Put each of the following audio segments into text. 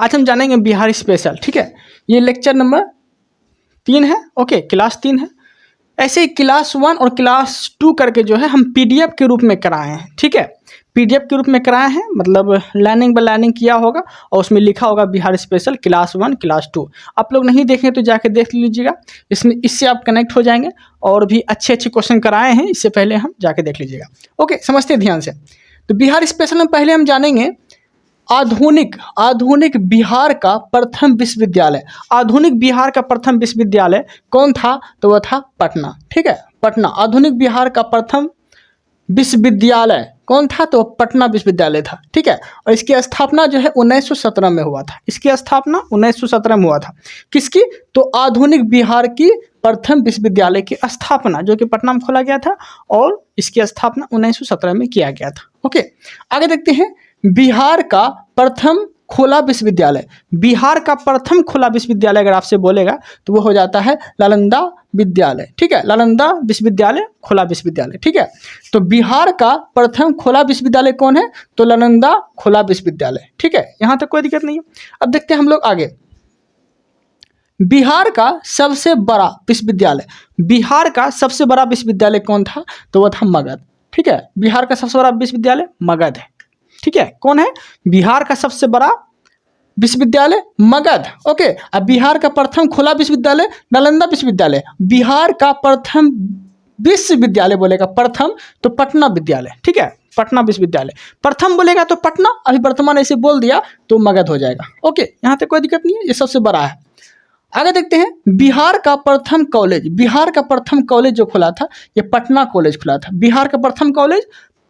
आज हम जानेंगे बिहार स्पेशल। ठीक है, ये लेक्चर नंबर 3 है। ओके, क्लास 3 है। ऐसे ही क्लास 1 और क्लास 2 करके जो है हम पीडीएफ के रूप में कराए हैं। ठीक है, पीडीएफ के रूप में कराए हैं, मतलब लाइनिंग बाय लाइनिंग किया होगा और उसमें लिखा होगा बिहार स्पेशल क्लास 1 क्लास 2। आप लोग नहीं देखें तो जाके देख लीजिएगा, इससे आप कनेक्ट हो जाएंगे। और भी अच्छे अच्छे क्वेश्चन कराए हैं, इससे पहले हम जाके देख लीजिएगा। ओके, समझते ध्यान से। तो बिहार स्पेशल में पहले हम जानेंगे आधुनिक बिहार का प्रथम विश्वविद्यालय। आधुनिक बिहार का प्रथम विश्वविद्यालय कौन था? तो वह था पटना। ठीक है, पटना। आधुनिक बिहार का प्रथम विश्वविद्यालय कौन था? तो पटना विश्वविद्यालय था। ठीक है, और इसकी स्थापना जो है 1917 में हुआ था। इसकी स्थापना 1917 में हुआ था। किसकी? तो आधुनिक बिहार की प्रथम विश्वविद्यालय की स्थापना जो कि पटना में खोला गया था और इसकी स्थापना 1917 में किया गया था। ओके, आगे देखते हैं। बिहार का प्रथम खुला विश्वविद्यालय। बिहार का प्रथम खुला विश्वविद्यालय अगर आपसे बोलेगा तो वो हो जाता है नालंदा विद्यालय। ठीक है, नालंदा विश्वविद्यालय, खुला विश्वविद्यालय। ठीक है, तो बिहार का प्रथम खुला विश्वविद्यालय कौन है? तो नालंदा खुला विश्वविद्यालय। ठीक है, यहां तक कोई दिक्कत नहीं है। अब देखते हैं हम लोग आगे। बिहार का सबसे बड़ा विश्वविद्यालय। बिहार का सबसे बड़ा विश्वविद्यालय कौन था? तो वह था मगध। ठीक है, बिहार का सबसे बड़ा विश्वविद्यालय मगध है। ठीक है, कौन है? बिहार का सबसे बड़ा विश्वविद्यालय मगध। ओके, अब बिहार का प्रथम खुला विश्वविद्यालय नालंदा विश्वविद्यालय। बिहार का प्रथम विश्वविद्यालय बोलेगा प्रथम तो पटना विद्यालय। ठीक है, पटना विश्वविद्यालय। प्रथम बोलेगा तो पटना, अभी वर्तमान ऐसे बोल दिया तो मगध हो जाएगा। ओके, यहाँ तक कोई दिक्कत नहीं है, ये सबसे बड़ा है। आगे देखते हैं। बिहार का प्रथम कॉलेज। बिहार का प्रथम कॉलेज जो खुला था ये पटना कॉलेज खुला था। बिहार का प्रथम कॉलेज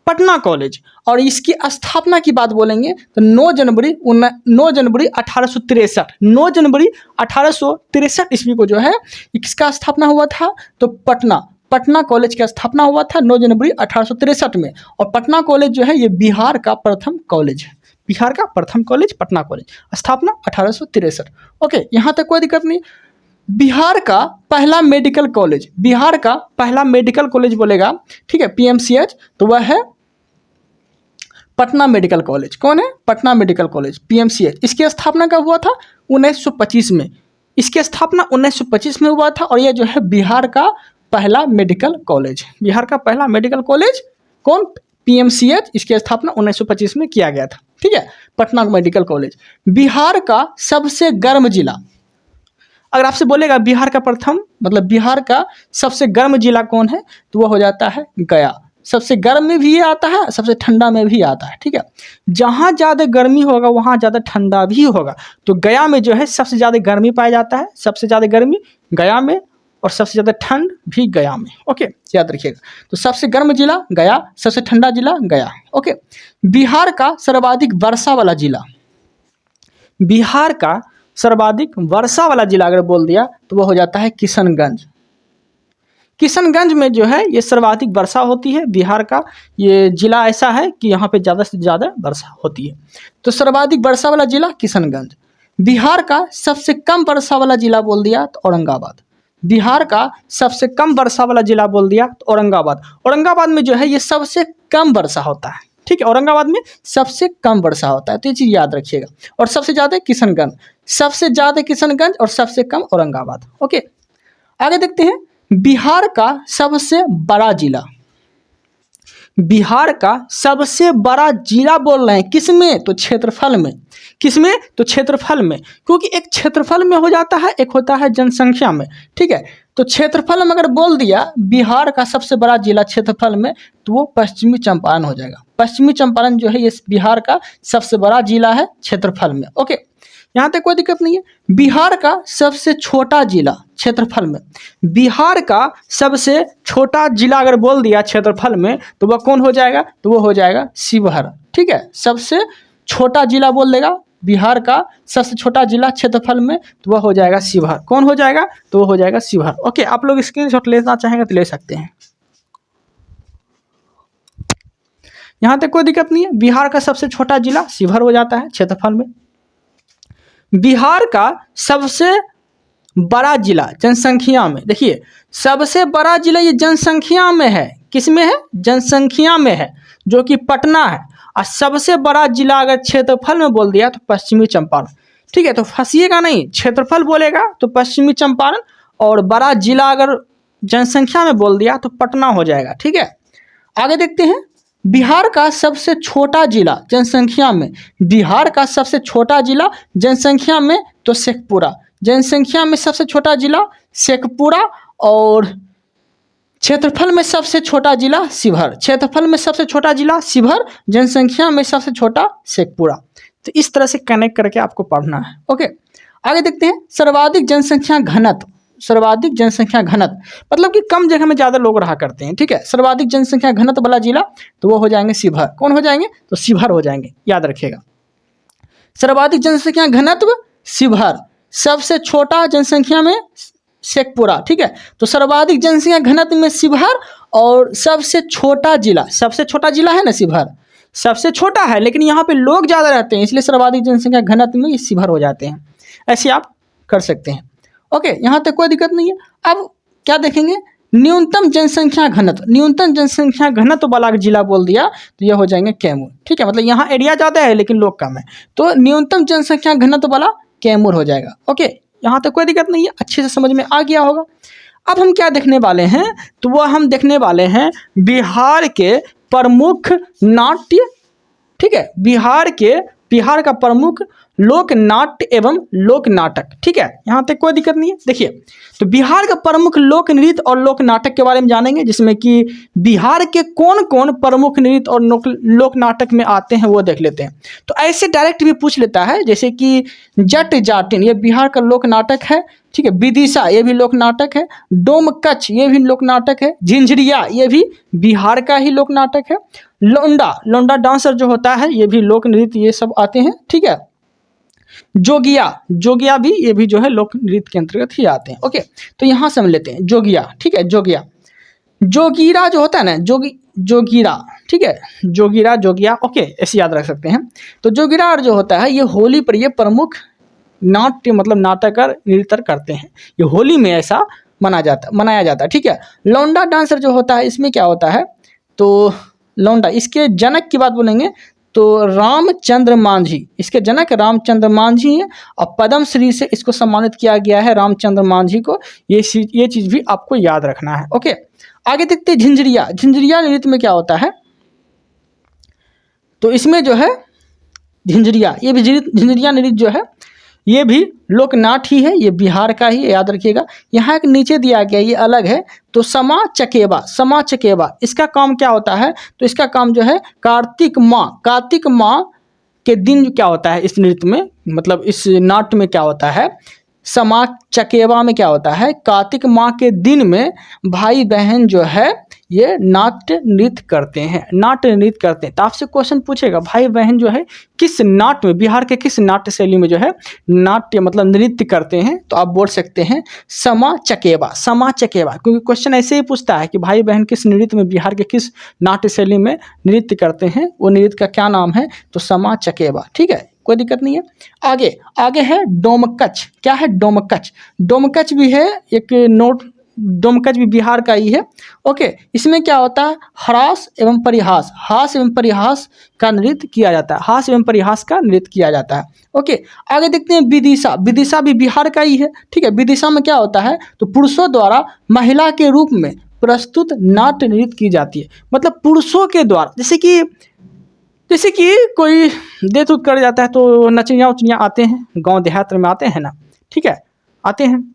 पटना कॉलेज। और इसकी स्थापना की बात बोलेंगे तो 9 जनवरी 1863। 9 जनवरी 1863 ईस्वी को जो है किसका स्थापना हुआ था? तो पटना कॉलेज की स्थापना हुआ था 9 जनवरी 1863 में। और पटना कॉलेज जो है ये बिहार का प्रथम कॉलेज है। बिहार का प्रथम कॉलेज पटना कॉलेज, स्थापना 1863। ओके, यहाँ तक कोई दिक्कत नहीं। बिहार का पहला मेडिकल कॉलेज। बिहार का पहला मेडिकल कॉलेज बोलेगा, ठीक है, पीएमसीएच, तो वह है पटना मेडिकल कॉलेज। कौन है? Patna medical college, PMCH. इसकी स्थापना कब हुआ था? 1925 में। इसकी स्थापना 1925 में हुआ था। और यह जो है बिहार का पहला मेडिकल कॉलेज। बिहार का पहला मेडिकल कॉलेज कौन? पीएमसीएच। इसकी स्थापना 1925 में किया गया था। ठीक है, पटना मेडिकल कॉलेज। बिहार का सबसे गर्म जिला। अगर आपसे बोलेगा बिहार का प्रथम, मतलब बिहार का सबसे गर्म जिला कौन है? तो वह हो जाता है गया। सबसे गर्म में भी ये आता है, सबसे ठंडा में भी आता है। ठीक है, जहाँ ज़्यादा गर्मी होगा वहाँ ज़्यादा ठंडा भी होगा। तो गया में जो है सबसे ज़्यादा गर्मी पाया जाता है। सबसे ज़्यादा गर्मी गया में और सबसे ज़्यादा ठंड भी गया में। ओके, याद रखिएगा। तो सबसे गर्म जिला गया, सबसे ठंडा जिला गया। ओके, बिहार का सर्वाधिक वर्षा वाला जिला। बिहार का सर्वाधिक वर्षा वाला जिला अगर बोल दिया तो वो हो जाता है किशनगंज। किशनगंज में जो है ये सर्वाधिक वर्षा होती है। बिहार का ये जिला ऐसा है कि यहाँ पे ज़्यादा से ज़्यादा वर्षा होती है। तो सर्वाधिक वर्षा वाला जिला किशनगंज। बिहार का सबसे कम वर्षा वाला जिला बोल दिया तो औरंगाबाद। बिहार का सबसे कम वर्षा वाला जिला बोल दिया तो औरंगाबाद। औरंगाबाद में जो है ये सबसे कम वर्षा होता है। ठीक है, औरंगाबाद में सबसे कम वर्षा होता है, तो ये चीज़ याद रखिएगा। और सबसे ज़्यादा किशनगंज, सबसे ज़्यादा किशनगंज और सबसे कम औरंगाबाद। ओके, आगे देखते हैं। बिहार का सबसे बड़ा जिला। बिहार का सबसे बड़ा जिला बोल रहे हैं, किसमें? तो क्षेत्रफल में। किसमें? तो क्षेत्रफल में, क्योंकि एक क्षेत्रफल में हो जाता है, एक होता है जनसंख्या में। ठीक है, तो क्षेत्रफल में अगर बोल दिया बिहार का सबसे बड़ा जिला क्षेत्रफल में तो वो पश्चिमी चंपारण हो जाएगा। पश्चिमी चंपारण जो है ये बिहार का सबसे बड़ा जिला है क्षेत्रफल में। ओके, यहाँ तक कोई दिक्कत नहीं है। बिहार का सबसे छोटा जिला क्षेत्रफल में। बिहार का सबसे छोटा जिला अगर बोल दिया क्षेत्रफल में तो वह कौन हो जाएगा? तो वो हो जाएगा शिवहर। ठीक है, सबसे छोटा जिला बोल देगा बिहार का सबसे छोटा जिला क्षेत्रफल में तो वह हो जाएगा शिवहर। कौन हो जाएगा? तो वो हो जाएगा शिवहर। ओके, आप लोग स्क्रीनशॉट लेना चाहेंगे तो ले सकते हैं। यहाँ तक कोई दिक्कत नहीं है। बिहार का सबसे छोटा जिला शिवहर हो जाता है क्षेत्रफल में। बिहार का सबसे बड़ा जिला जनसंख्या में, देखिए सबसे बड़ा जिला ये जनसंख्या में है। किस में है? जनसंख्या में है, जो कि पटना है। और सबसे बड़ा जिला अगर क्षेत्रफल में बोल दिया तो पश्चिमी चंपारण। ठीक है, तो फंसिएगा नहीं, क्षेत्रफल बोलेगा तो पश्चिमी चंपारण, और बड़ा जिला अगर जनसंख्या में बोल दिया तो पटना हो जाएगा। ठीक है, आगे देखते हैं। बिहार का सबसे छोटा जिला जनसंख्या में, बिहार का सबसे छोटा जिला जनसंख्या में तो शेखपुरा, जनसंख्या में सबसे छोटा जिला शेखपुरा, और क्षेत्रफल में सबसे छोटा जिला शिवहर, क्षेत्रफल में सबसे छोटा जिला शिवहर, जनसंख्या में सबसे छोटा शेखपुरा। तो इस तरह से कनेक्ट करके आपको पढ़ना है। ओके, आगे देखते हैं। सर्वाधिक जनसंख्या घनत्व, सर्वाधिक जनसंख्या घनत्व मतलब कि कम जगह में ज़्यादा लोग रहा करते हैं। ठीक है, सर्वाधिक जनसंख्या घनत्व वाला जिला तो वो हो जाएंगे शिवहर। कौन हो जाएंगे? तो शिवहर हो जाएंगे, याद रखिएगा। सर्वाधिक जनसंख्या घनत्व शिवहर, सबसे छोटा जनसंख्या में शेखपुरा। ठीक है, तो सर्वाधिक जनसंख्या घनत्व में शिवहर, और सबसे छोटा जिला, सबसे छोटा जिला है ना शिवहर, सबसे छोटा है लेकिन यहाँ पे लोग ज़्यादा रहते हैं, इसलिए सर्वाधिक जनसंख्या घनत्व में ये शिवहर हो जाते हैं। ऐसे आप कर सकते हैं। ओके, यहाँ तक कोई दिक्कत नहीं है। अब क्या देखेंगे? न्यूनतम जनसंख्या घनत्व, न्यूनतम जनसंख्या घनत्व वाला जिला बोल दिया तो यह हो जाएंगे कैमूर। ठीक है, मतलब यहाँ एरिया ज़्यादा है लेकिन लोग कम है, तो न्यूनतम जनसंख्या घनत्व वाला कैमूर हो जाएगा। ओके, यहाँ तक कोई दिक्कत नहीं है, अच्छे से समझ में आ गया होगा। अब हम क्या देखने वाले हैं? तो वह हम देखने वाले हैं बिहार के प्रमुख नाट्य। ठीक है, बिहार का प्रमुख लोक नाट्य एवं लोक नाटक। ठीक है, यहाँ तक कोई दिक्कत नहीं है। देखिए, तो बिहार का प्रमुख लोक नृत्य और लोक नाटक के बारे में जानेंगे, जिसमें कि बिहार के कौन कौन प्रमुख नृत्य और लोक नाटक में आते हैं वो देख लेते हैं। तो ऐसे डायरेक्ट भी पूछ लेता है, जैसे कि जट जाटिन ये बिहार का लोक नाटक है। ठीक है, विदिशा ये भी लोक नाटक है, डोमकच ये भी लोक नाटक है, झिंझरिया ये भी बिहार का ही लोक नाटक है, लौंडा डांसर जो होता है ये भी लोक नृत्य, ये सब आते हैं। ठीक है, जोगिया भी ये भी जो है लोक नृत्य के अंतर्गत ही आते हैं। ओके, तो यहाँ समझ लेते हैं जोगिया। ठीक है, जोगीरा जो होता है ना, जोगीरा। ठीक है, जोगिया। ओके, ऐसे याद रख सकते हैं। तो जोगीरा जो होता है ये होली पर ये प्रमुख नाट्य मतलब नाटक नृत्य करते हैं, ये होली में ऐसा मनाया जाता है। ठीक है, लौंडा डांसर जो होता है इसमें क्या होता है? तो लौंडा, इसके जनक की बात बोलेंगे तो रामचंद्र मांझी, इसके जनक रामचंद्र मांझी हैं, और पद्म श्री से इसको सम्मानित किया गया है रामचंद्र मांझी को। ये चीज़ भी आपको याद रखना है। ओके, आगे देखते हैं झिंझरिया नृत्य में क्या होता है? तो इसमें जो है झिंझरिया, ये भी झिंझरिया नृत्य जो है ये भी लोकनाट्य ही है, ये बिहार का ही, याद रखिएगा। यहाँ एक नीचे दिया गया ये अलग है, तो समा चकेबा इसका काम क्या होता है? तो इसका काम जो है कार्तिक माह के दिन क्या होता है इस नृत्य में, मतलब इस नाट्य में क्या होता है? समा चकेबा में क्या होता है? कार्तिक माह के दिन में भाई बहन जो है ये नाट्य नृत्य करते हैं। तो आपसे क्वेश्चन पूछेगा भाई बहन जो है किस नाट्य में, बिहार के किस नाट्य शैली में जो है नाट्य मतलब नृत्य करते हैं? तो आप बोल सकते हैं समा चकेबा, क्योंकि क्वेश्चन ऐसे ही पूछता है कि भाई बहन किस नृत्य में, बिहार के किस नाट्य शैली में नृत्य करते हैं, वो नृत्य का क्या नाम है? तो समा चकेबा। ठीक है, कोई दिक्कत नहीं है। आगे है डोमकच। क्या है? डोमकच भी है एक नोट, डोमकच भी बिहार का ही है। ओके, इसमें क्या होता है? हास एवं परिहास का नृत्य किया जाता है। ओके, आगे देखते हैं विदिशा भी बिहार का ही है। ठीक है, विदिशा में क्या होता है? तो पुरुषों द्वारा महिला के रूप में प्रस्तुत नाट्य नृत्य की जाती है, मतलब पुरुषों के द्वारा, जैसे कि कोई देत उत कर जाता है तो नचनिया उचनिया आते हैं, गांव देहात में आते हैं ना। ठीक है, आते हैं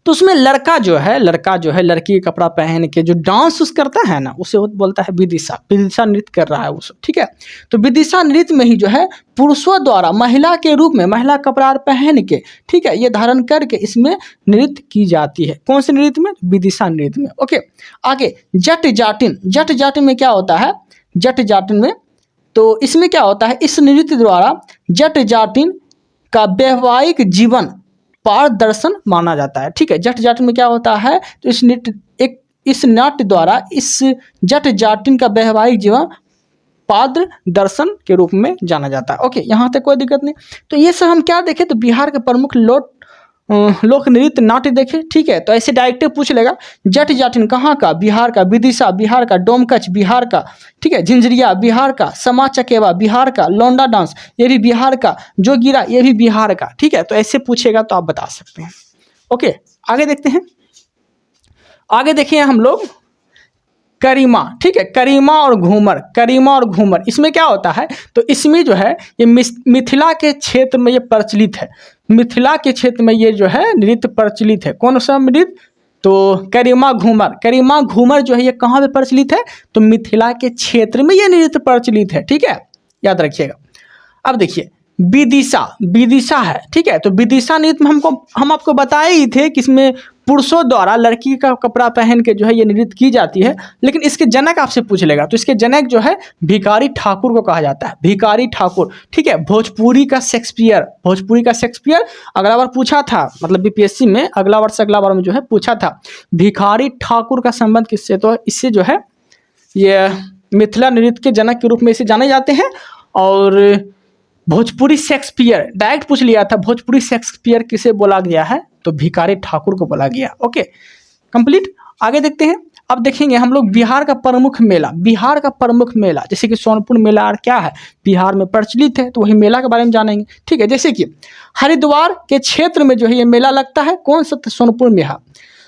तो उसमें लड़का जो है लड़की का कपड़ा पहन के जो डांस उस करता है ना, उसे बोलता है विदिशा नृत्य कर रहा है उस। ठीक है, तो विदिशा नृत्य में ही जो है पुरुषों द्वारा महिला के रूप में, महिला कपड़ा पहन के, ठीक है, ये धारण करके इसमें नृत्य की जाती है। कौन से नृत्य में? विदिशा नृत्य में। ओके, आगे जट जाटिन में क्या होता है? जट जाटिन में तो इसमें क्या होता है? इस नृत्य द्वारा जट जाटिन का वैवाहिक जीवन पारदर्शन माना जाता है। ठीक है, जट जाटिन में क्या होता है? तो इस नाट्य द्वारा इस जट जाटिन का वैवाहिक जीवन पारदर्शन के रूप में जाना जाता है। ओके, यहाँ तक कोई दिक्कत नहीं। तो ये सब हम क्या देखें? तो बिहार के प्रमुख लोक नृत्य नाट्य देखे, ठीक है। तो ऐसे डायरेक्ट पूछ लेगा। जट जाटिन कहाँ का, बिहार का। विदिशा बिहार का। डोमकच बिहार का, ठीक है। झिंझरिया बिहार का। समा चकेवा बिहार का। लौंडा डांस ये भी बिहार का। जोगिरा ये भी बिहार का, ठीक है। तो ऐसे पूछेगा तो आप बता सकते हैं। ओके, आगे देखते हैं। आगे देखिए हम लोग करीमा, ठीक है। करीमा और घूमर, करीमा और घूमर, इसमें क्या होता है, तो इसमें जो है ये मिथिला के क्षेत्र में ये प्रचलित है। मिथिला के क्षेत्र में ये जो है नृत्य प्रचलित है। कौन सा नृत्य, तो करीमा घूमर। करीमा घूमर जो है ये कहाँ पे प्रचलित है, तो मिथिला के क्षेत्र में ये नृत्य प्रचलित है, ठीक है, याद रखिएगा। अब देखिए विदिशा, विदिशा है, ठीक है। तो विदिशा नृत्य में हम आपको बताए ही थे कि इसमें पुरुषों द्वारा लड़की का कपड़ा पहन के जो है ये नृत्य की जाती है। लेकिन इसके जनक आपसे पूछ लेगा, तो इसके जनक जो है भिखारी ठाकुर को कहा जाता है। भिखारी ठाकुर, ठीक है। भोजपुरी का शेक्सपियर, भोजपुरी का शेक्सपियर अगला बार पूछा था, मतलब बीपीएससी में अगला बार में जो है पूछा था। भिखारी ठाकुर का संबंध किससे, तो इससे जो है ये मिथिला नृत्य के जनक के रूप में इसे जाने जाते हैं। और भोजपुरी शेक्सपियर डायरेक्ट पूछ लिया था, भोजपुरी शेक्सपियर किसे बोला गया है, तो भिखारी ठाकुर को बोला गया। Okay, complete. आगे देखते हैं। अब देखेंगे हम लोग बिहार का प्रमुख मेला। बिहार का प्रमुख मेला जैसे कि सोनपुर मेला और क्या है, बिहार में प्रचलित है, तो वही मेला के बारे में जानेंगे, ठीक है। जैसे कि हरिद्वार के क्षेत्र में जो है ये मेला लगता है, कौन सा, सोनपुर मेला।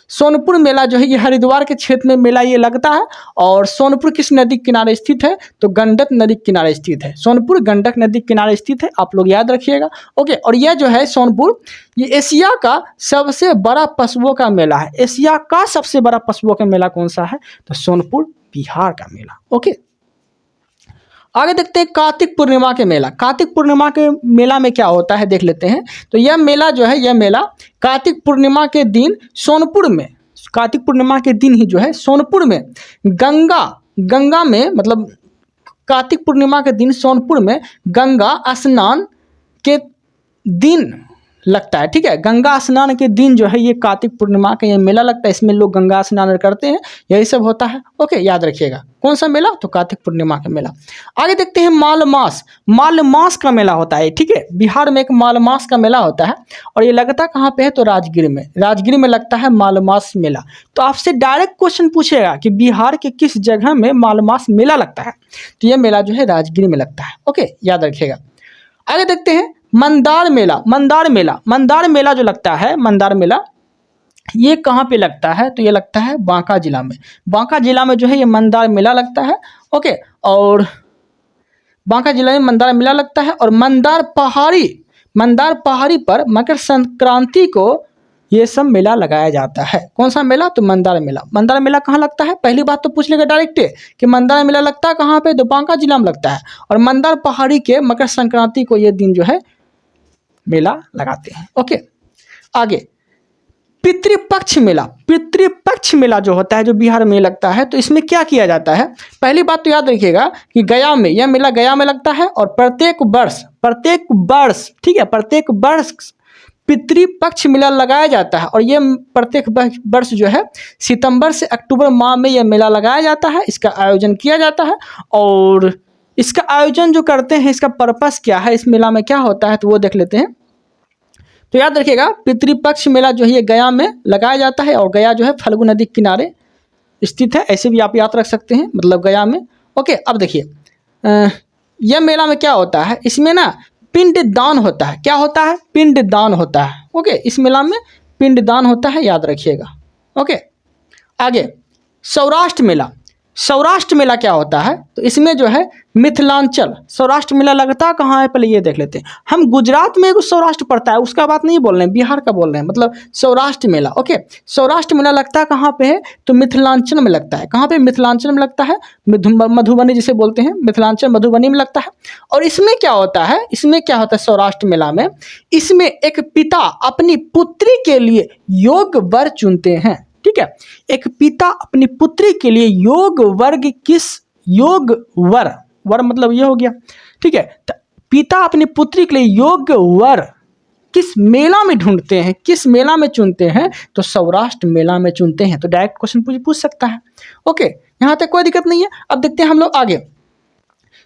सोनपुर मेला जो है ये हरिद्वार के क्षेत्र में मेला ये लगता है। और सोनपुर किस नदी के किनारे स्थित है, तो गंडक नदी के किनारे स्थित है। सोनपुर गंडक नदी के किनारे स्थित है, आप लोग याद रखिएगा। ओके, और यह जो है सोनपुर ये एशिया का सबसे बड़ा पशुओं का मेला है। एशिया का सबसे बड़ा पशुओं का मेला कौन सा है, तो सोनपुर बिहार का मेला। ओके, आगे देखते हैं कार्तिक पूर्णिमा के मेला। कार्तिक पूर्णिमा के मेला में क्या होता है देख लेते हैं। तो यह मेला जो है, यह मेला कार्तिक पूर्णिमा के दिन सोनपुर में, कार्तिक पूर्णिमा के दिन ही जो है सोनपुर में गंगा में, मतलब कार्तिक पूर्णिमा के दिन सोनपुर में गंगा स्नान के दिन लगता है, ठीक है। गंगा स्नान के दिन जो है ये कार्तिक पूर्णिमा का ये मेला लगता है। इसमें लोग गंगा स्नान करते हैं, यही सब होता है। ओके, याद रखिएगा कौन सा मेला, तो कार्तिक पूर्णिमा का मेला। आगे देखते हैं मालमास। मालमास का मेला होता है, ठीक है। बिहार में एक मालमास का मेला होता है और ये लगता कहाँ पे है, तो राजगीर में। राजगीर में लगता है मालमास मेला। तो आपसे डायरेक्ट क्वेश्चन पूछेगा कि बिहार के किस जगह में मालमास मेला लगता है, तो यह मेला जो है राजगीर में लगता है। ओके, याद रखिएगा। आगे देखते हैं मंदार मेला। मंदार मेला, मंदार मेला जो लगता है, मंदार मेला ये कहाँ पे लगता है, तो ये लगता है बांका जिला में। बांका जिला में जो है ये मंदार मेला लगता है। ओके, और बांका जिला में मंदार मेला लगता है। और मंदार पहाड़ी पर मकर संक्रांति को ये सब मेला लगाया जाता है। कौन सा मेला, तो मंदार मेला। मंदार मेला कहाँ लगता है, पहली बात तो पूछ लेगा डायरेक्ट कि मंदार मेला लगता है कहाँ पे, तो बांका जिला में लगता है। और मंदार पहाड़ी के मकर संक्रांति को ये दिन जो है मेला लगाते हैं। ओके, आगे पितृपक्ष मेला। पितृपक्ष मेला जो होता है, जो बिहार में लगता है, तो इसमें क्या किया जाता है, पहली बात तो याद रखिएगा कि गया में, यह मेला गया में लगता है। और प्रत्येक वर्ष, ठीक है, प्रत्येक वर्ष पितृपक्ष मेला लगाया जाता है। और ये प्रत्येक वर्ष जो है सितंबर से अक्टूबर माह में यह मेला लगाया जाता है, इसका आयोजन किया जाता है। और इसका आयोजन जो करते हैं, इसका पर्पस क्या है, इस मेला में क्या होता है, तो वो देख लेते हैं। तो याद रखिएगा पितृपक्ष मेला जो है ये गया में लगाया जाता है। और गया जो है फल्गु नदी के किनारे स्थित है, ऐसे भी आप याद रख सकते हैं, मतलब गया में। ओके, अब देखिए यह मेला में क्या होता है, इसमें ना पिंड दान होता है। क्या होता है, पिंड दान होता है। ओके, इस मेला में पिंड दान होता है, याद रखिएगा। ओके, आगे सौराष्ट्र मेला। सौराष्ट्र मेला क्या होता है, तो इसमें जो है मिथिलांचल, सौराष्ट्र मेला लगता कहाँ है, पहले ये देख लेते हैं। हम गुजरात में कुछ सौराष्ट्र पड़ता है, उसका बात नहीं बोल रहे हैं, बिहार का बोल रहे हैं, मतलब सौराष्ट्र मेला। ओके, सौराष्ट्र मेला लगता है कहाँ पे है, तो मिथिलांचल में लगता है। कहाँ पे, मिथिलांचल में लगता है, मधुबनी जिसे बोलते हैं, मिथिलांचल मधुबनी में लगता है। और इसमें क्या होता है, सौराष्ट्र मेला में, इसमें एक पिता अपनी पुत्री के लिए योग्य वर चुनते हैं, ठीक है। एक पिता अपनी पुत्री के लिए योग वर मतलब ये हो गया, ठीक है। तो पिता अपनी पुत्री के लिए योग्य वर किस मेला में ढूंढते हैं, किस मेला में चुनते हैं, तो सौराष्ट्र मेला में चुनते हैं। तो डायरेक्ट क्वेश्चन पूछ सकता है। ओके, यहाँ तक कोई दिक्कत नहीं है। अब देखते हैं हम लोग आगे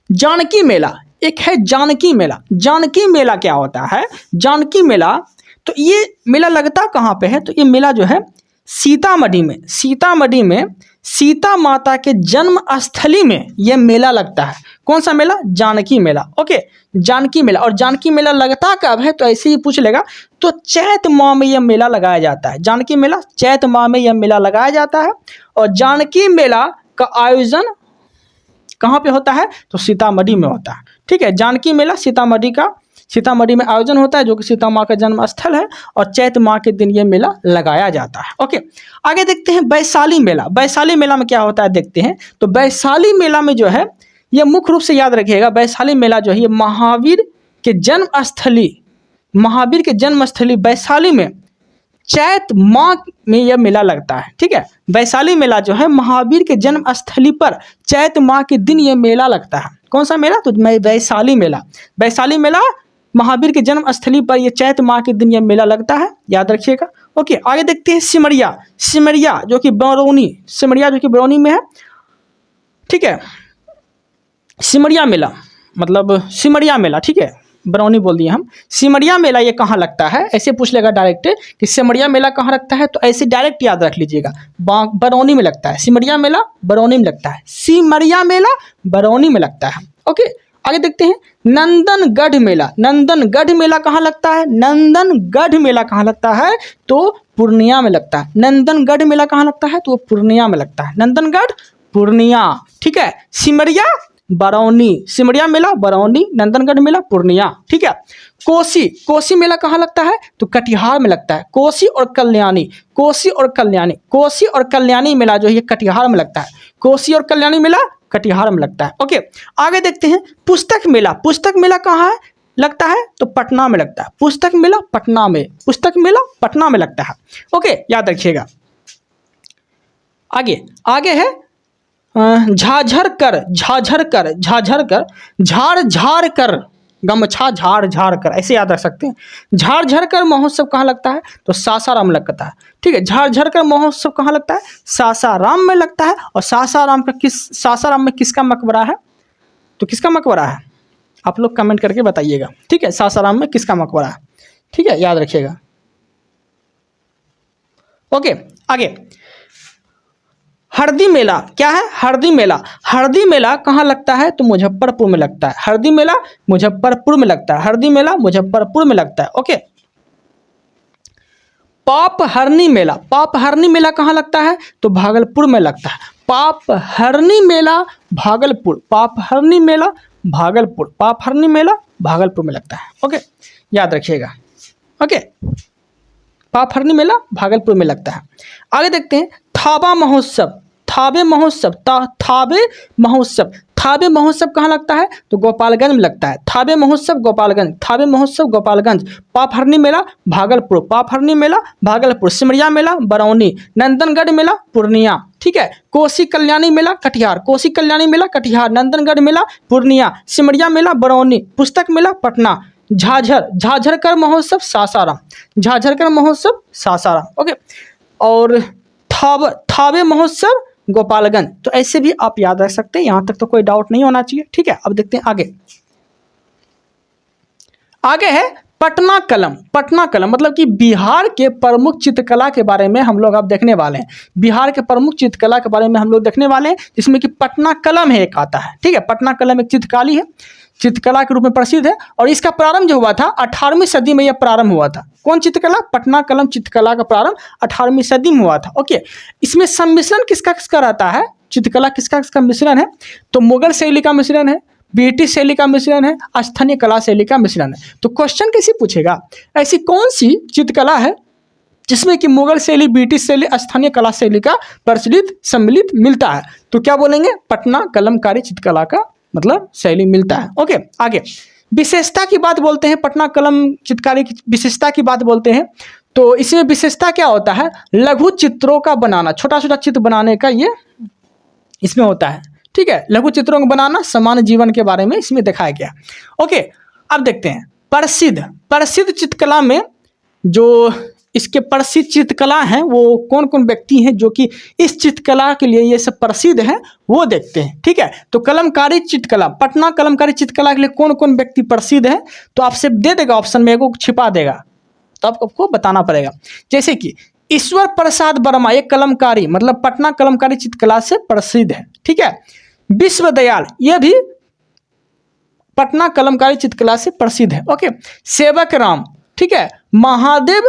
जानकी मेला। एक है जानकी मेला। जानकी मेला क्या होता है, जानकी मेला तो ये मेला लगता कहाँ पे है? तो ये मेला जो है सीतामढ़ी में, सीतामढ़ी में सीता माता के जन्म स्थली में ये मेला लगता है। कौन सा मेला? जानकी मेला। ओके, जानकी मेला। और जानकी मेला लगता कब है? तो ऐसे ही पूछ लेगा। तो चैत माह में यह मेला लगाया जाता है। जानकी मेला चैत माह में यह मेला लगाया जाता है। और जानकी मेला का आयोजन कहाँ पे होता है? तो सीतामढ़ी में होता है। ठीक है, जानकी मेला सीतामढ़ी में आयोजन होता है, जो कि सीता माँ का जन्म स्थल है। और चैत माह के दिन ये मेला लगाया जाता है। ओके, आगे देखते हैं वैशाली मेला। वैशाली मेला में क्या होता है देखते हैं। तो वैशाली मेला में जो है, ये मुख्य रूप से याद रखिएगा, वैशाली मेला जो है ये महावीर के जन्म स्थली वैशाली में चैत माह में यह मेला लगता है। ठीक है, वैशाली मेला जो है महावीर के जन्म स्थली पर चैत माह के दिन यह मेला लगता है। कौन सा मेला? तो वैशाली मेला। वैशाली मेला महावीर के जन्म स्थली पर यह चैत माह के दिन यह मेला लगता है, याद रखिएगा। ओके, आगे देखते हैं सिमरिया जो कि बरौनी में है। ठीक है, सिमरिया मेला, ठीक है, बरौनी बोल दिए हम। सिमरिया मेला ये कहाँ लगता है? ऐसे पूछ लेगा डायरेक्ट कि सिमरिया मेला कहाँ लगता है, तो ऐसे डायरेक्ट याद रख लीजिएगा, बरौनी में लगता है। सिमरिया मेला बरौनी में लगता है। सिमरिया मेला बरौनी में लगता है। ओके, आगे देखते हैं नंदनगढ़ मेला कहाँ लगता है? नंदनगढ़ मेला कहाँ लगता है? तो पूर्णिया में लगता है। नंदनगढ़ मेला कहाँ लगता है? तो पूर्णिया में लगता है। नंदनगढ़, पूर्णिया। ठीक है, सिमरिया मेला बरौनी, नंदनगढ़ मेला पूर्णिया। ठीक है, कोसी मेला कहाँ लगता है? तो कटिहार में लगता है। कोसी और कल्याणी मेला जो है कटिहार में लगता है। कोसी और कल्याणी मेला कटिहार में लगता है। ओके, आगे देखते हैं पुस्तक मेला कहाँ है लगता है? तो पटना में लगता है। पुस्तक मेला पटना में लगता है। ओके, याद रखिएगा। आगे है झाझर कर, गमछा झाड़ कर, ऐसे याद रख सकते हैं। झाझर कर महोत्सव कहाँ लगता है? तो सासाराम लगता है। ठीक है, झाझर कर महोत्सव कहाँ लगता है? सासाराम में लगता है। और सासाराम में किसका मकबरा है? तो किसका मकबरा है आप लोग कमेंट करके बताइएगा। ठीक है, सासाराम में किसका मकबरा है? ठीक है, याद रखिएगा। ओके, आगे हरदी मेला क्या है? हरदी मेला कहाँ लगता है? तो मुजफ्फरपुर में लगता है। हरदी मेला मुजफ्फरपुर में लगता है। ओके, पापहरनी मेला कहाँ लगता है? तो भागलपुर में लगता है। पापहरनी मेला भागलपुर में लगता है। ओके, याद रखिएगा। ओके, पापहरनी मेला भागलपुर में लगता है। आगे देखते हैं थाबे महोत्सव कहाँ लगता है? तो गोपालगंज में लगता है। थाबे महोत्सव गोपालगंज। पापहरनी मेला भागलपुर। सिमरिया मेला बरौनी। नंदनगढ़ मेला पूर्णिया। ठीक है, कोसी कल्याणी मेला कटिहार। नंदनगढ़ मेला पूर्णिया। सिमरिया मेला बरौनी। पुस्तक मेला पटना। झाझर कर महोत्सव सासाराम। ओके, और थाबे महोत्सव गोपालगंज। तो ऐसे भी आप याद रख सकते हैं, यहां तक तो कोई डाउट नहीं होना चाहिए। ठीक है, अब देखते हैं आगे है पटना कलम मतलब कि बिहार के प्रमुख चित्रकला के बारे में हम लोग अब देखने वाले हैं। बिहार के प्रमुख चित्रकला के बारे में हम लोग देखने वाले हैं, जिसमें कि पटना कलम है एक आता है। ठीक है, पटना कलम एक चित्रकला के रूप में प्रसिद्ध है। और इसका प्रारंभ जो हुआ था 18वीं सदी में, यह प्रारंभ हुआ था। कौन चित्रकला? पटना कलम चित्रकला का प्रारंभ 18वीं सदी में हुआ था। ओके, इसमें सम्मिश्रण किसका रहता है? चित्रकला किसका मिश्रण है? तो मुगल शैली का मिश्रण है, ब्रिटिश शैली का मिश्रण है, स्थानीय कला शैली का मिश्रण है। तो क्वेश्चन कैसे पूछेगा, ऐसी कौन सी चित्रकला है जिसमें कि मुगल शैली, ब्रिटिश शैली, स्थानीय कला शैली का प्रचलित सम्मिलित मिलता है? तो क्या बोलेंगे? पटना कलमकारी चित्रकला का मतलब शैली मिलता है। ओके, आगे विशेषता की बात बोलते हैं। पटना कलम चित्रकारी की विशेषता की बात बोलते हैं, तो इसमें विशेषता क्या होता है? लघु चित्रों का बनाना, छोटा चित्र बनाने का ये इसमें होता है। ठीक है, लघु चित्रों को बनाना, सामान्य जीवन के बारे में इसमें दिखाया गया। ओके, अब देखते हैं प्रसिद्ध चित्रकला में जो इसके प्रसिद्ध चित्रकला हैं वो कौन कौन व्यक्ति हैं जो कि इस चित्रकला के लिए ये सब प्रसिद्ध हैं, वो देखते हैं। ठीक है, तो कलमकारी चित्रकला, पटना कलमकारी चित्रकला के लिए कौन कौन व्यक्ति प्रसिद्ध हैं? तो आपसे दे देगा ऑप्शन में, एगो छिपा देगा, तो आपको बताना पड़ेगा। जैसे कि ईश्वर प्रसाद वर्मा, ये कलमकारी मतलब पटना कलमकारी चित्रकला से प्रसिद्ध है, ठीक है। विश्व दयाल, ये भी पटना कलमकारी चित्रकला से प्रसिद्ध है, ओके। सेवक राम, ठीक है। महादेव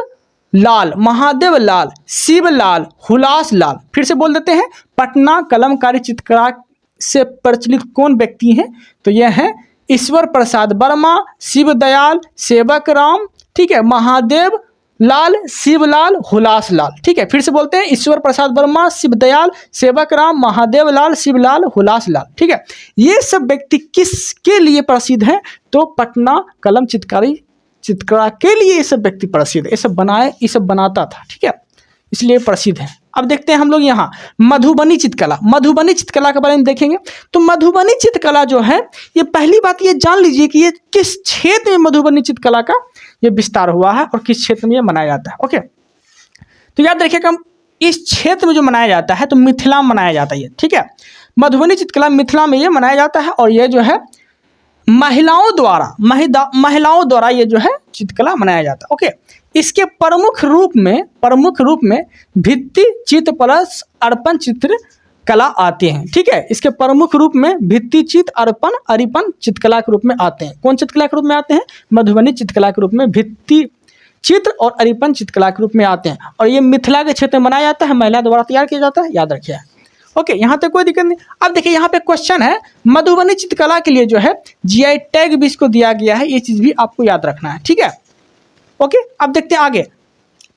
लाल, शिवलाल, हुलास लाल, फिर से बोल देते हैं, पटना कलमकारी चित्रकला से प्रचलित कौन व्यक्ति हैं, तो यह है ईश्वर प्रसाद वर्मा, शिवदयाल, सेवक राम, ठीक है, महादेव लाल, शिवलाल, हुलास लाल, ठीक है। फिर से बोलते हैं, ईश्वर प्रसाद वर्मा, शिवदयाल, सेवक राम, महादेव लाल, शिवलाल, हुलास लाल, ठीक है। ये सब व्यक्ति किसके लिए प्रसिद्ध हैं, तो पटना कलम चित्रकला के लिए ये सब व्यक्ति प्रसिद्ध है। ये सब बनाता था, ठीक है, इसलिए प्रसिद्ध है। अब देखते हैं हम लोग यहाँ मधुबनी चित्रकला के बारे में देखेंगे। तो मधुबनी चित्रकला जो है, ये पहली बात ये जान लीजिए कि ये किस क्षेत्र में मधुबनी चित्रकला का ये विस्तार हुआ है और किस क्षेत्र में ये मनाया जाता है, ओके। तो याद रखिएगा, इस क्षेत्र में जो मनाया जाता है तो मिथिला में मनाया जाता है ये, ठीक है। मधुबनी चित्रकला मिथिला में ये मनाया जाता है और ये जो है महिलाओं द्वारा ये जो है चित्रकला मनाया जाता है, ओके। इसके प्रमुख रूप में भित्ति चित्र प्लस अर्पण चित्र कला आते हैं, ठीक है। इसके प्रमुख रूप में भित्ति चित्र अरिपन चित्रकला के रूप में आते हैं। कौन चित्रकला के रूप में आते हैं, मधुबनी चित्रकला के रूप में भित्ति चित्र और अरिपन चित्रकला के रूप में आते हैं और ये मिथिला के क्षेत्र में मनाया जाता है, महिला द्वारा तैयार किया जाता है, याद रखिए, ओके। यहाँ तक कोई दिक्कत नहीं। अब देखिए यहाँ पे क्वेश्चन है, मधुबनी चित्रकला के लिए जो है जीआई टैग भी इसको दिया गया है, ये चीज भी आपको याद रखना है, ठीक है, ओके। अब देखते हैं आगे,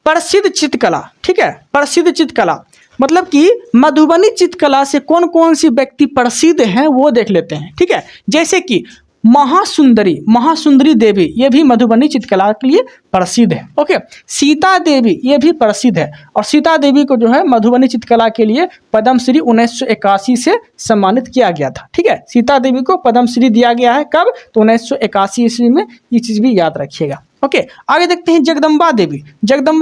प्रसिद्ध चित्रकला, ठीक है। प्रसिद्ध चित्रकला मतलब कि मधुबनी चित्रकला से कौन कौन सी व्यक्ति प्रसिद्ध हैं वो देख लेते हैं, ठीक है। जैसे कि महासुंदरी देवी, ये भी मधुबनी चित्रकला के लिए प्रसिद्ध है, ओके। सीता देवी, ये भी प्रसिद्ध है और सीता देवी को जो है मधुबनी चित्रकला के लिए पद्मश्री 1981 से सम्मानित किया गया था, ठीक है। सीता देवी को पद्मश्री दिया गया है, कब, तो 1981 ईस्वी में, ये चीज़ भी याद रखिएगा, ओके। आगे देखते हैं जगदम्बा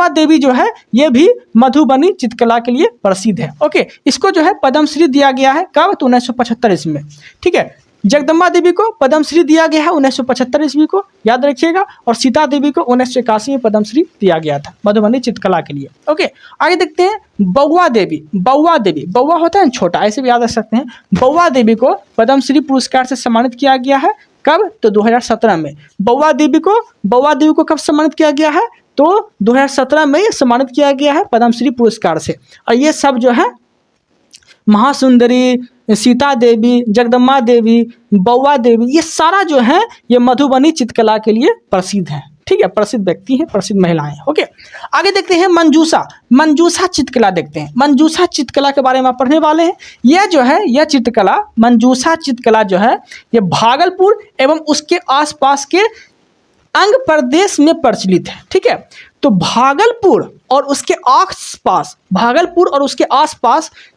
देवी जो है ये भी मधुबनी चित्रकला के लिए प्रसिद्ध है, ओके। इसको जो है पद्मश्री दिया गया है, कब, तो 1975 ईस्वी में, ठीक है। जगदम्बा देवी को पद्मश्री दिया गया है 1975 ईस्वी को, याद रखिएगा। और सीता देवी को 1981 में पद्मश्री दिया गया था मधुबनी चित्रकला के लिए, ओके। आगे देखते हैं बउआ देवी, बउआ होता है छोटा, ऐसे भी याद रख सकते हैं। बउआ देवी को पद्मश्री पुरस्कार से सम्मानित किया गया है, कब, तो 2017 में। बउआ देवी को कब सम्मानित किया गया है, तो 2017 में सम्मानित किया गया है पद्मश्री पुरस्कार से। और ये सब जो है महासुंदरी, सीता देवी, जगदम्बा देवी, बउआ देवी, ये सारा जो है ये मधुबनी चित्रकला के लिए प्रसिद्ध है, ठीक है, प्रसिद्ध व्यक्ति हैं, प्रसिद्ध महिलाएं, ओके। आगे देखते हैं मंजूषा चित्रकला देखते हैं। मंजूषा चित्रकला के बारे में आप पढ़ने वाले हैं। यह जो है यह चित्रकला, मंजूषा चित्रकला जो है ये भागलपुर एवं उसके आसपास के अंग प्रदेश में प्रचलित है, ठीक है। तो भागलपुर और उसके आसपास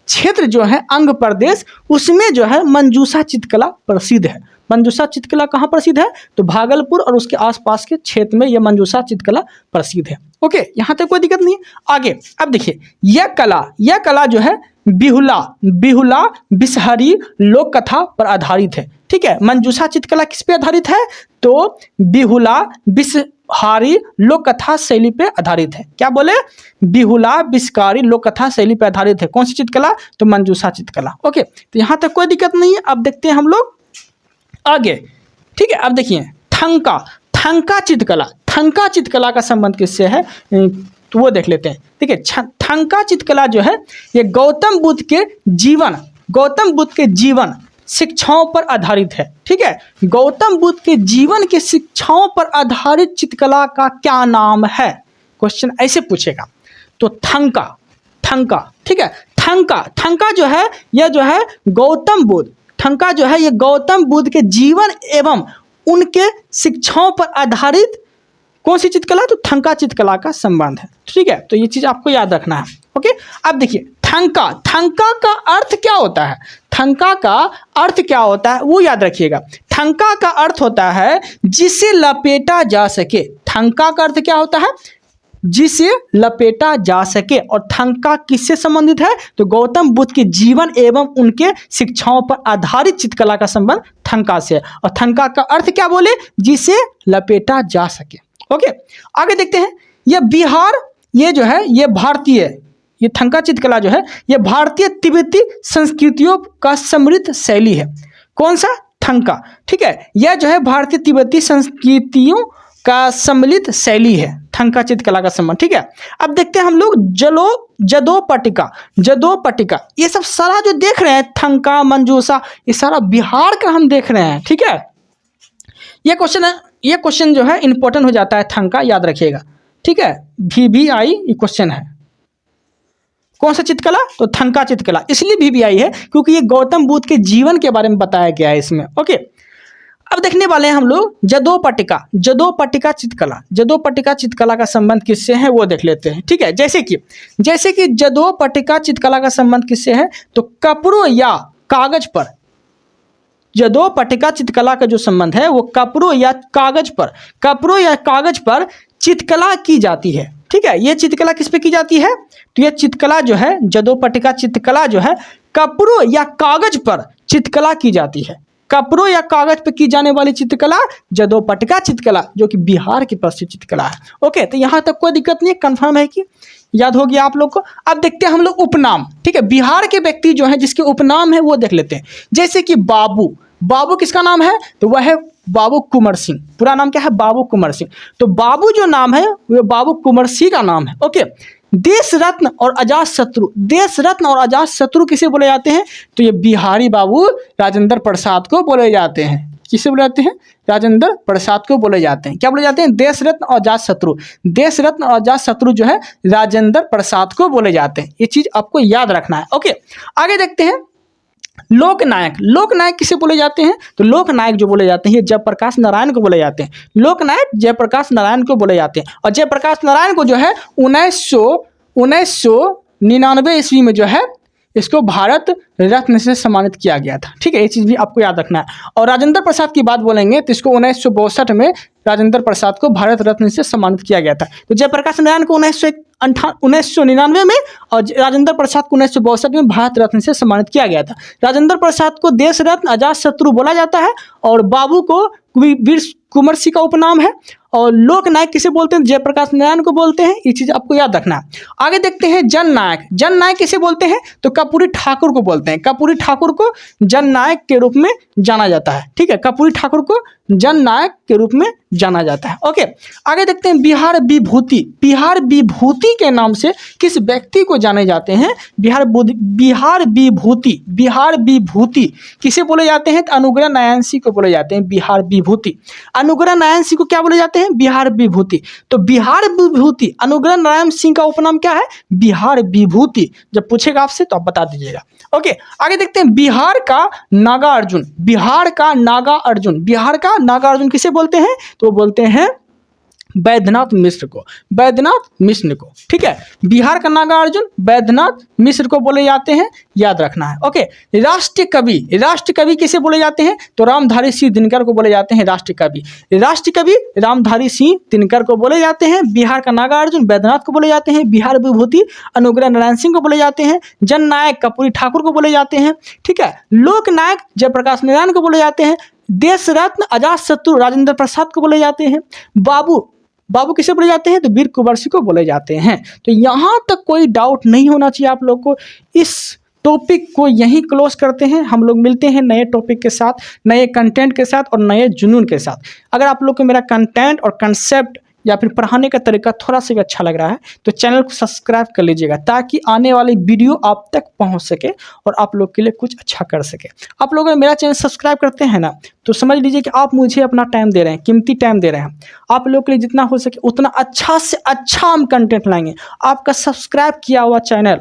क्षेत्र जो है अंग प्रदेश, उसमें जो है मंजूषा चित्रकला प्रसिद्ध है। मंजूषा चित्रकला कहाँ प्रसिद्ध है, तो भागलपुर और उसके आसपास के क्षेत्र में यह मंजूषा चित्रकला प्रसिद्ध है, ओके। यहाँ तक कोई दिक्कत नहीं है। आगे अब देखिए, यह कला जो है बिहुला बिसहरी लोक कथा पर आधारित है, ठीक है। मंजूषा चित्रकला किस पे आधारित है, तो बिहुला बिसहारी लोक कथा शैली पे आधारित है। क्या बोले, बिहुला बिसकारी लोक कथा शैली पे आधारित है। कौन सी चित्रकला, तो मंजूषा चित्रकला, ओके। तो यहाँ तक कोई दिक्कत नहीं है। अब देखते हैं हम लोग आगे, ठीक है। अब देखिए थंका चित्रकला का संबंध किससे है, तो वो देख लेते हैं, ठीक है। थंका चित्रकला जो है ये गौतम बुद्ध के जीवन शिक्षाओं पर आधारित है, ठीक है। गौतम बुद्ध के जीवन के शिक्षाओं पर आधारित चित्रकला का क्या नाम है, क्वेश्चन ऐसे पूछेगा। तो थंका, ठीक है। थंका जो है यह जो है गौतम बुद्ध के जीवन एवं उनके शिक्षाओं पर आधारित कौन सी चित्रकला, तो थंका चित्रकला का संबंध है, ठीक है। तो ये चीज आपको याद रखना है, ओके। अब देखिए थंका का अर्थ क्या होता है, वो याद रखिएगा। थंका का अर्थ होता है जिसे लपेटा जा सके। थंका का अर्थ क्या होता है, जिसे लपेटा जा सके। और थंका किससे संबंधित है, तो गौतम बुद्ध के जीवन एवं उनके शिक्षाओं पर आधारित चित्रकला का संबंध थंका से है। और थंका का अर्थ क्या बोले, जिसे लपेटा जा सके, ओके। आगे देखते हैं, ये बिहार, ये जो है ये भारतीय, ये थंका चित्रकला जो है ये भारतीय तिब्बती संस्कृतियों का समृद्ध शैली है। कौन सा? थंका। ठीक है, यह जो है भारतीय तिब्बती संस्कृतियों का सम्मिलित शैली है, थंका चित्रकला का संबंध। ठीक है, अब देखते हैं हम लोग जदो पट्टिका, ये सब सारा जो देख रहे हैं थंका, मंजूषा, ये सारा बिहार का हम देख रहे हैं। ठीक है, ये क्वेश्चन जो है इंपॉर्टेंट हो जाता है, थंका याद रखिएगा। ठीक है, VBI ये क्वेश्चन है। कौन सा चित्रकला? तो थंका चित्रकला। इसलिए VBI है क्योंकि ये गौतम बुद्ध के जीवन के बारे में बताया गया है इसमें। ओके, अब देखने वाले हैं हम लोग जदो पट्टिका चित्रकला का संबंध किससे है वो देख लेते हैं। ठीक है, जैसे कि जदो पट्टिका चित्रकला का संबंध किससे है? तो कपड़ों या कागज पर, जदो पट्टिका चित्रकला का जो संबंध है वो कपड़ों या कागज पर चित्रकला की जाती है। ठीक है, ये चित्रकला किस पे की जाती है? तो ये चित्रकला जो है, जदो पट्टिका चित्रकला जो है कपड़ों या कागज पर चित्रकला की जाती है। कपड़ों या कागज पर की जाने वाली चित्रकला जदो पट्टिका चित्रकला, जो कि बिहार की प्रसिद्ध चित्रकला है। ओके, तो यहाँ तक कोई दिक्कत नहीं है, कंफर्म है कि याद हो गया आप लोग को। अब देखते हैं हम लोग उपनाम। ठीक है, बिहार के व्यक्ति जो है जिसके उपनाम है वो देख लेते हैं। जैसे कि बाबू किसका नाम है? तो वह है बाबू कुंवर सिंह। पूरा नाम क्या है? बाबू कुंवर सिंह। तो बाबू जो नाम है वो बाबू कुंवर सिंह का नाम है। ओके, देश रत्न और अजात शत्रु किसे बोले जाते हैं? तो ये बिहारी बाबू राजेंद्र प्रसाद को बोले जाते हैं। किसे बोले जाते हैं? राजेंद्र प्रसाद को बोले जाते हैं। क्या बोले जाते हैं? देश रत्न और अजात शत्रु जो है राजेंद्र प्रसाद को बोले जाते हैं। ये चीज आपको याद रखना है। ओके, आगे देखते हैं। लोकनायक किसे बोले जाते हैं? तो लोकनायक जो बोले जाते हैं ये जयप्रकाश नारायण को बोले जाते हैं। लोकनायक जयप्रकाश नारायण को बोले जाते हैं। और जयप्रकाश नारायण को जो है 1999 ईस्वी में जो है इसको भारत रत्न से सम्मानित किया गया था। ठीक है, ये चीज़ भी आपको याद रखना है। और राजेंद्र प्रसाद की बात बोलेंगे तो इसको 1962 में राजेंद्र प्रसाद को भारत रत्न से सम्मानित किया गया था। तो जयप्रकाश नारायण को 1999 में और राजेंद्र प्रसाद को 1962 में भारत रत्न से सम्मानित किया गया था। राजेंद्र प्रसाद को देश रत्न अजात शत्रु बोला जाता है और बाबू को वीर कुंवर सिंह का उपनाम है। और लोकनायक किसे बोलते हैं? जयप्रकाश नारायण को बोलते हैं। ये चीज़ आपको याद रखना है। आगे देखते हैं जननायक किसे बोलते हैं? तो कर्पूरी ठाकुर को बोलते हैं। कर्पूरी ठाकुर को जननायक के रूप में जाना जाता है। ठीक है, कर्पूरी ठाकुर को जननायक के रूप में जाना जाता है। ओके, आगे देखते हैं बिहार विभूति के नाम से किस व्यक्ति को जाने जाते हैं? बिहार विभूति किसे बोले जाते हैं? तो अनुग्रह नारायण सिंह को बोले जाते हैं बिहार विभूति। अनुग्रह नारायण सिंह को क्या बोले जाते हैं? बिहार विभूति। तो बिहार विभूति अनुग्रह नारायण सिंह का उपनाम क्या है? बिहार विभूति। जब पूछेगा आपसे तो आप बता दीजिएगा। ओके, आगे देखते हैं बिहार का नागा अर्जुन किसे बोलते हैं? तो वो बोलते हैं वैद्यनाथ मिश्र को। ठीक है, बिहार का नागा अर्जुन वैद्यनाथ मिश्र को बोले जाते हैं, याद रखना है। ओके, राष्ट्रीय कवि किसे बोले जाते हैं? तो रामधारी सिंह दिनकर को बोले जाते हैं राष्ट्रीय कवि रामधारी सिंह दिनकर को बोले जाते हैं। बिहार का नागा अर्जुन वैद्यनाथ को बोले जाते हैं। बिहार विभूति अनुग्रह नारायण सिंह को बोले जाते हैं। जननायक कर्पूरी ठाकुर को बोले जाते हैं। ठीक है, लोकनायक जयप्रकाश नारायण को बोले जाते हैं। देश रत्न अजात शत्रु राजेंद्र प्रसाद को बोले जाते हैं। बाबू किसे बोले जाते हैं? तो वीर कुंवर सिंह को बोले जाते हैं। तो यहाँ तक कोई डाउट नहीं होना चाहिए आप लोग को। इस टॉपिक को यहीं क्लोज करते हैं। हम लोग मिलते हैं नए टॉपिक के साथ, नए कंटेंट के साथ और नए जुनून के साथ। अगर आप लोग को मेरा कंटेंट और कंसेप्ट या फिर पढ़ाने का तरीका थोड़ा सा भी अच्छा लग रहा है तो चैनल को सब्सक्राइब कर लीजिएगा ताकि आने वाली वीडियो आप तक पहुंच सके और आप लोग के लिए कुछ अच्छा कर सके। आप लोग अगर मेरा चैनल सब्सक्राइब करते हैं ना तो समझ लीजिए कि आप मुझे अपना टाइम दे रहे हैं, कीमती टाइम दे रहे हैं। आप लोग के लिए जितना हो सके उतना अच्छा से अच्छा हम कंटेंट लाएंगे। आपका सब्सक्राइब किया हुआ चैनल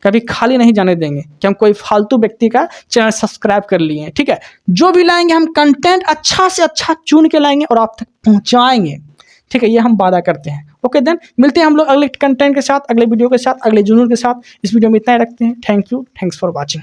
कभी खाली नहीं जाने देंगे कि हम कोई फालतू व्यक्ति का चैनल सब्सक्राइब कर लिए हैं। ठीक है, जो भी लाएंगे हम कंटेंट अच्छा से अच्छा चुन के लाएंगे और आप तक पहुँचाएंगे। ठीक है, ये हम वादा करते हैं। ओके देन, मिलते हैं हम लोग अगले कंटेंट के साथ, अगले वीडियो के साथ, अगले जुनून के साथ। इस वीडियो में इतना ही रखते हैं। Thank you, thanks for watching.